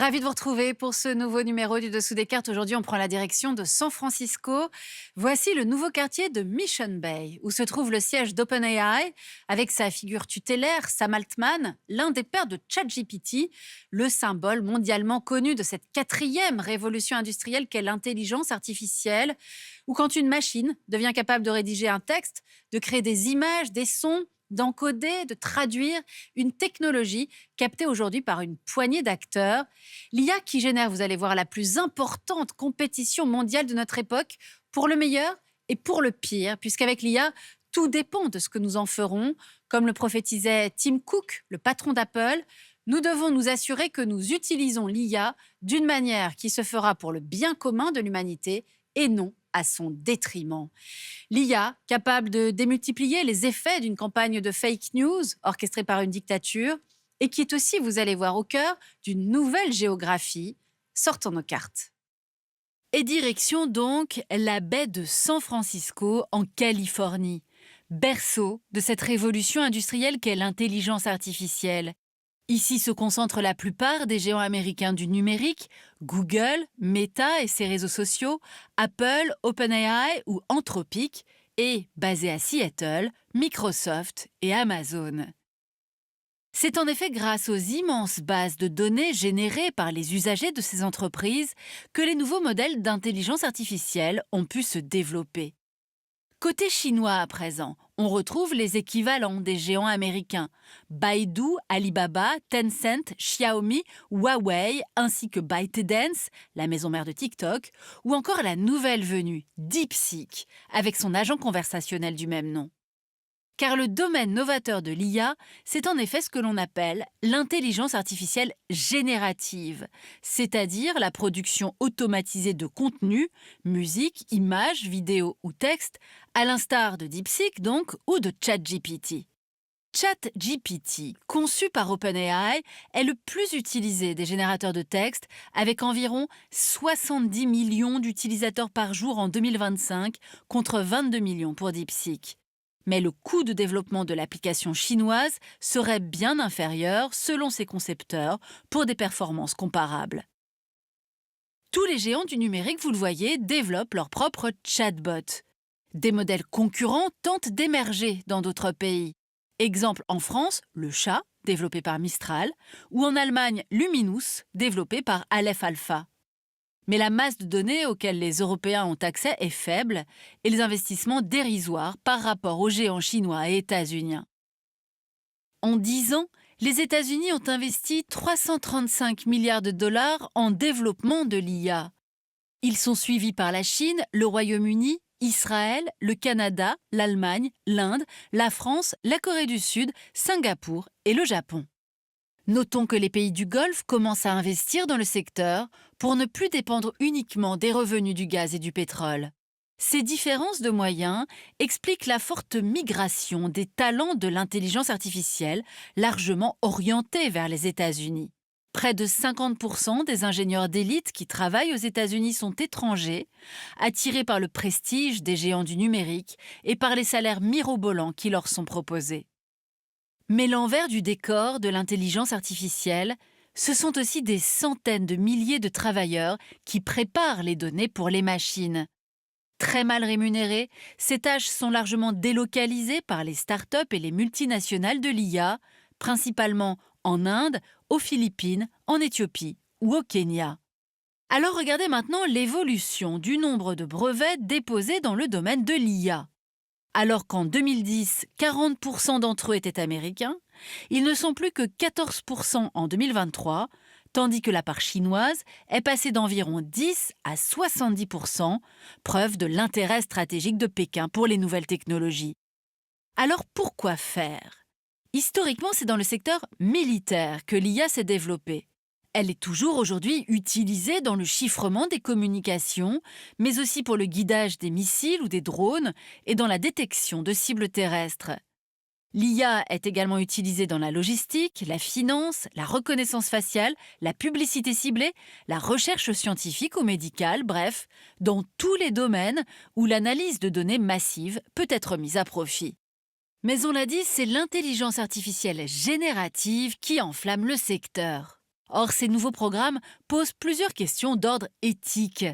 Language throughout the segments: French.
Ravi de vous retrouver pour ce nouveau numéro du Dessous des cartes. Aujourd'hui, on prend la direction de San Francisco. Voici le nouveau quartier de Mission Bay, où se trouve le siège d'OpenAI, avec sa figure tutélaire, Sam Altman, l'un des pères de ChatGPT, le symbole mondialement connu de cette quatrième révolution industrielle qu'est l'intelligence artificielle, où quand une machine devient capable de rédiger un texte, de créer des images, des sons, d'encoder, de traduire une technologie captée aujourd'hui par une poignée d'acteurs. L'IA qui génère, vous allez voir, la plus importante compétition mondiale de notre époque, pour le meilleur et pour le pire, puisqu'avec l'IA, tout dépend de ce que nous en ferons. Comme le prophétisait Tim Cook, le patron d'Apple, nous devons nous assurer que nous utilisons l'IA d'une manière qui se fera pour le bien commun de l'humanité et non à son détriment. L'IA, capable de démultiplier les effets d'une campagne de fake news orchestrée par une dictature, et qui est aussi, vous allez voir, au cœur d'une nouvelle géographie. Sortons nos cartes. Et direction donc la baie de San Francisco en Californie, berceau de cette révolution industrielle qu'est l'intelligence artificielle. Ici se concentrent la plupart des géants américains du numérique, Google, Meta et ses réseaux sociaux, Apple, OpenAI ou Anthropic, et, basé à Seattle, Microsoft et Amazon. C'est en effet grâce aux immenses bases de données générées par les usagers de ces entreprises que les nouveaux modèles d'intelligence artificielle ont pu se développer. Côté chinois à présent, on retrouve les équivalents des géants américains, Baidu, Alibaba, Tencent, Xiaomi, Huawei, ainsi que ByteDance, la maison mère de TikTok, ou encore la nouvelle venue, DeepSeek, avec son agent conversationnel du même nom. Car le domaine novateur de l'IA, c'est en effet ce que l'on appelle l'intelligence artificielle générative, c'est-à-dire la production automatisée de contenu, musique, images, vidéos ou textes, à l'instar de DeepSeek donc, ou de ChatGPT. ChatGPT, conçu par OpenAI, est le plus utilisé des générateurs de texte, avec environ 70 millions d'utilisateurs par jour en 2025, contre 22 millions pour DeepSeek. Mais le coût de développement de l'application chinoise serait bien inférieur, selon ses concepteurs, pour des performances comparables. Tous les géants du numérique, vous le voyez, développent leur propre chatbot. Des modèles concurrents tentent d'émerger dans d'autres pays. Exemple en France, le chat, développé par Mistral, ou en Allemagne, Luminous, développé par Aleph Alpha. Mais la masse de données auxquelles les Européens ont accès est faible et les investissements dérisoires par rapport aux géants chinois et états-uniens. En 10 ans, les États-Unis ont investi 335 milliards de dollars en développement de l'IA. Ils sont suivis par la Chine, le Royaume-Uni, Israël, le Canada, l'Allemagne, l'Inde, la France, la Corée du Sud, Singapour et le Japon. Notons que les pays du Golfe commencent à investir dans le secteur pour ne plus dépendre uniquement des revenus du gaz et du pétrole. Ces différences de moyens expliquent la forte migration des talents de l'intelligence artificielle, largement orientés vers les États-Unis. Près de 50% des ingénieurs d'élite qui travaillent aux États-Unis sont étrangers, attirés par le prestige des géants du numérique et par les salaires mirobolants qui leur sont proposés. Mais l'envers du décor de l'intelligence artificielle, ce sont aussi des centaines de milliers de travailleurs qui préparent les données pour les machines. Très mal rémunérés, ces tâches sont largement délocalisées par les startups et les multinationales de l'IA, principalement en Inde, aux Philippines, en Éthiopie ou au Kenya. Alors regardez maintenant l'évolution du nombre de brevets déposés dans le domaine de l'IA. Alors qu'en 2010, 40% d'entre eux étaient américains, ils ne sont plus que 14% en 2023, tandis que la part chinoise est passée d'environ 10 à 70%, preuve de l'intérêt stratégique de Pékin pour les nouvelles technologies. Alors pourquoi faire ? Historiquement, c'est dans le secteur militaire que l'IA s'est développée. Elle est toujours aujourd'hui utilisée dans le chiffrement des communications, mais aussi pour le guidage des missiles ou des drones et dans la détection de cibles terrestres. L'IA est également utilisée dans la logistique, la finance, la reconnaissance faciale, la publicité ciblée, la recherche scientifique ou médicale, bref, dans tous les domaines où l'analyse de données massives peut être mise à profit. Mais on l'a dit, c'est l'intelligence artificielle générative qui enflamme le secteur. Or, ces nouveaux programmes posent plusieurs questions d'ordre éthique.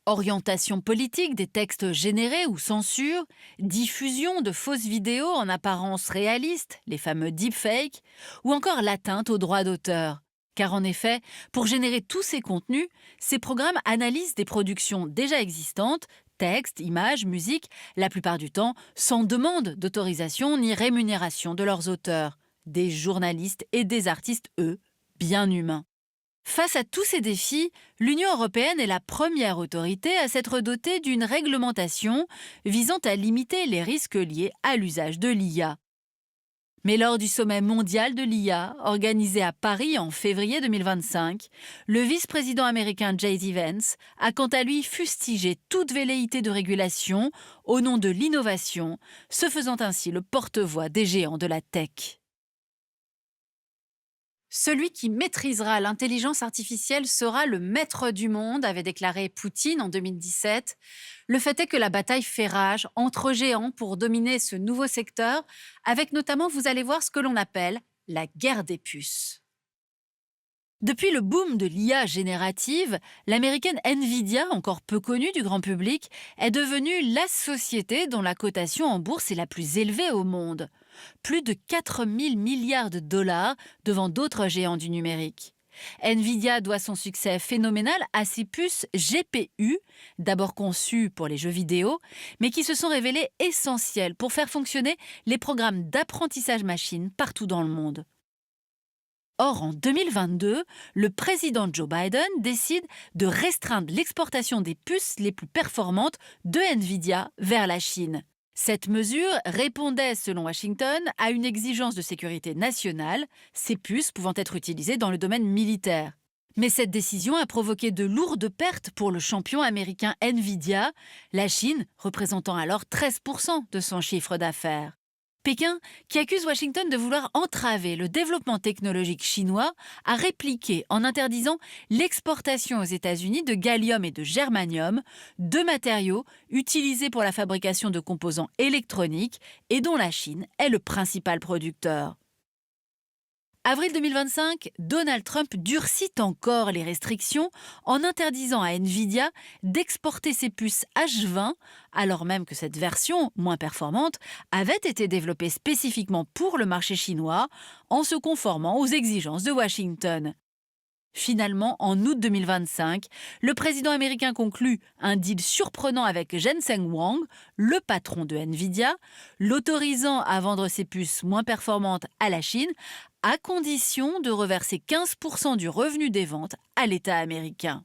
Orientation politique des textes générés ou censure, diffusion de fausses vidéos en apparence réalistes, les fameux deepfakes, ou encore l'atteinte aux droits d'auteur. Car en effet, pour générer tous ces contenus, ces programmes analysent des productions déjà existantes, textes, images, musique, la plupart du temps sans demande d'autorisation ni rémunération de leurs auteurs, des journalistes et des artistes, eux, bien humains. Face à tous ces défis, l'Union européenne est la première autorité à s'être dotée d'une réglementation visant à limiter les risques liés à l'usage de l'IA. Mais lors du sommet mondial de l'IA, organisé à Paris en février 2025, le vice-président américain J.D. Vance a quant à lui fustigé toute velléité de régulation au nom de l'innovation, se faisant ainsi le porte-voix des géants de la tech. Celui qui maîtrisera l'intelligence artificielle sera le maître du monde, avait déclaré Poutine en 2017. Le fait est que la bataille fait rage entre géants pour dominer ce nouveau secteur, avec notamment, vous allez voir, ce que l'on appelle la guerre des puces. Depuis le boom de l'IA générative, l'américaine Nvidia, encore peu connue du grand public, est devenue la société dont la cotation en bourse est la plus élevée au monde. Plus de 4 000 milliards de dollars devant d'autres géants du numérique. Nvidia doit son succès phénoménal à ses puces GPU, d'abord conçues pour les jeux vidéo, mais qui se sont révélées essentielles pour faire fonctionner les programmes d'apprentissage machine partout dans le monde. Or, en 2022, le président Joe Biden décide de restreindre l'exportation des puces les plus performantes de Nvidia vers la Chine. Cette mesure répondait, selon Washington, à une exigence de sécurité nationale, ces puces pouvant être utilisées dans le domaine militaire. Mais cette décision a provoqué de lourdes pertes pour le champion américain Nvidia, la Chine représentant alors 13% de son chiffre d'affaires. Pékin, qui accuse Washington de vouloir entraver le développement technologique chinois, a répliqué en interdisant l'exportation aux États-Unis de gallium et de germanium, deux matériaux utilisés pour la fabrication de composants électroniques et dont la Chine est le principal producteur. Avril 2025, Donald Trump durcit encore les restrictions en interdisant à Nvidia d'exporter ses puces H20, alors même que cette version, moins performante, avait été développée spécifiquement pour le marché chinois, en se conformant aux exigences de Washington. Finalement, en août 2025, le président américain conclut un deal surprenant avec Jensen Huang, le patron de Nvidia, l'autorisant à vendre ses puces moins performantes à la Chine, à condition de reverser 15% du revenu des ventes à l'État américain.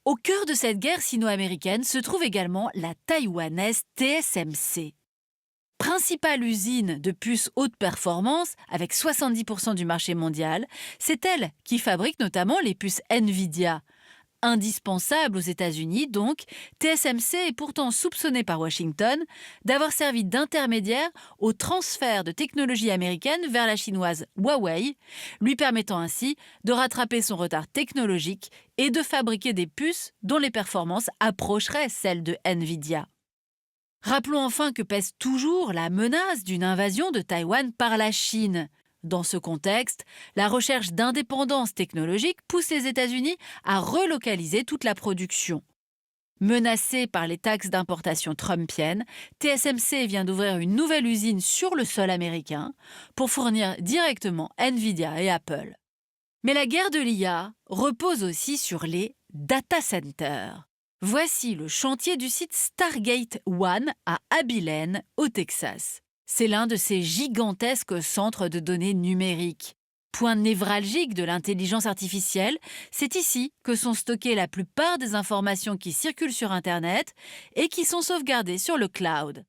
Au cœur de cette guerre sino-américaine se trouve également la taïwanaise TSMC. Principale usine de puces haute performance, avec 70% du marché mondial, c'est elle qui fabrique notamment les puces Nvidia. Indispensable aux États-Unis, donc, TSMC est pourtant soupçonnée par Washington d'avoir servi d'intermédiaire au transfert de technologies américaines vers la chinoise Huawei, lui permettant ainsi de rattraper son retard technologique et de fabriquer des puces dont les performances approcheraient celles de Nvidia. Rappelons enfin que pèse toujours la menace d'une invasion de Taïwan par la Chine. Dans ce contexte, la recherche d'indépendance technologique pousse les États-Unis à relocaliser toute la production. Menacée par les taxes d'importation trumpiennes, TSMC vient d'ouvrir une nouvelle usine sur le sol américain pour fournir directement Nvidia et Apple. Mais la guerre de l'IA repose aussi sur les data centers. Voici le chantier du site Stargate One à Abilene, au Texas. C'est l'un de ces gigantesques centres de données numériques. Point névralgique de l'intelligence artificielle, c'est ici que sont stockées la plupart des informations qui circulent sur Internet et qui sont sauvegardées sur le cloud.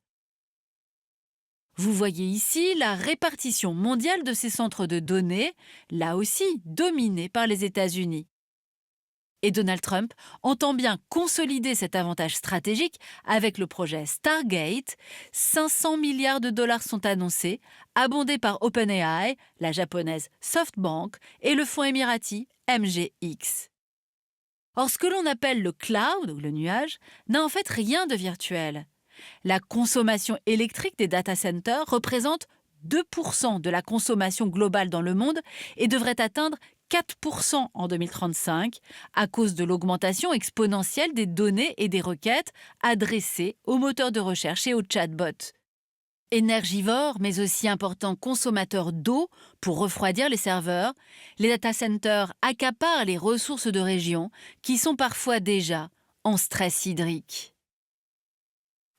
Vous voyez ici la répartition mondiale de ces centres de données, là aussi dominés par les États-Unis. Et Donald Trump entend bien consolider cet avantage stratégique avec le projet Stargate. 500 milliards de dollars sont annoncés, abondés par OpenAI, la japonaise SoftBank et le fonds émirati MGX. Or, ce que l'on appelle le cloud, ou le nuage, n'a en fait rien de virtuel. La consommation électrique des data centers représente 2% de la consommation globale dans le monde et devrait atteindre 4% en 2035 à cause de l'augmentation exponentielle des données et des requêtes adressées aux moteurs de recherche et aux chatbots. Énergivores, mais aussi important consommateur d'eau pour refroidir les serveurs, les data centers accaparent les ressources de régions qui sont parfois déjà en stress hydrique.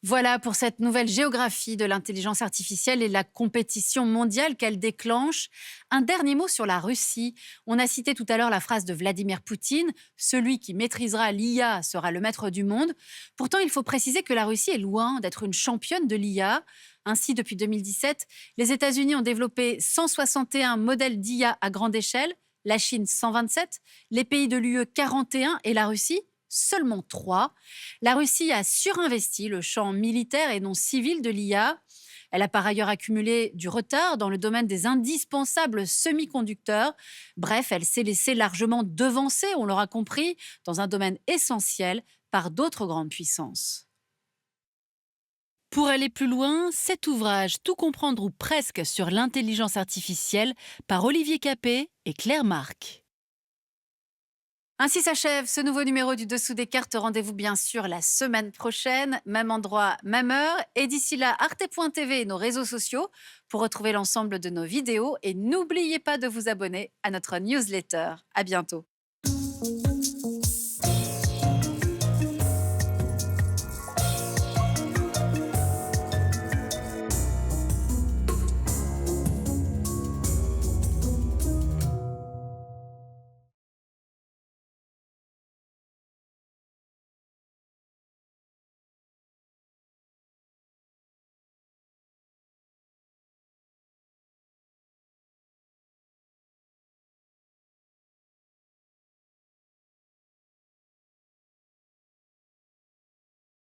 Voilà pour cette nouvelle géographie de l'intelligence artificielle et la compétition mondiale qu'elle déclenche. Un dernier mot sur la Russie. On a cité tout à l'heure la phrase de Vladimir Poutine: celui qui maîtrisera l'IA sera le maître du monde. Pourtant, il faut préciser que la Russie est loin d'être une championne de l'IA. Ainsi, depuis 2017, les États-Unis ont développé 161 modèles d'IA à grande échelle, la Chine 127, les pays de l'UE 41 et la Russie seulement 3. La Russie a surinvesti le champ militaire et non civil de l'IA. Elle a par ailleurs accumulé du retard dans le domaine des indispensables semi-conducteurs. Bref, elle s'est laissée largement devancer, on l'aura compris, dans un domaine essentiel par d'autres grandes puissances. Pour aller plus loin, cet ouvrage Tout comprendre ou presque sur l'intelligence artificielle par Olivier Capet et Claire Marc. Ainsi s'achève ce nouveau numéro du Dessous des cartes. Rendez-vous bien sûr la semaine prochaine, même endroit, même heure. Et d'ici là, arte.tv et nos réseaux sociaux pour retrouver l'ensemble de nos vidéos. Et n'oubliez pas de vous abonner à notre newsletter. À bientôt.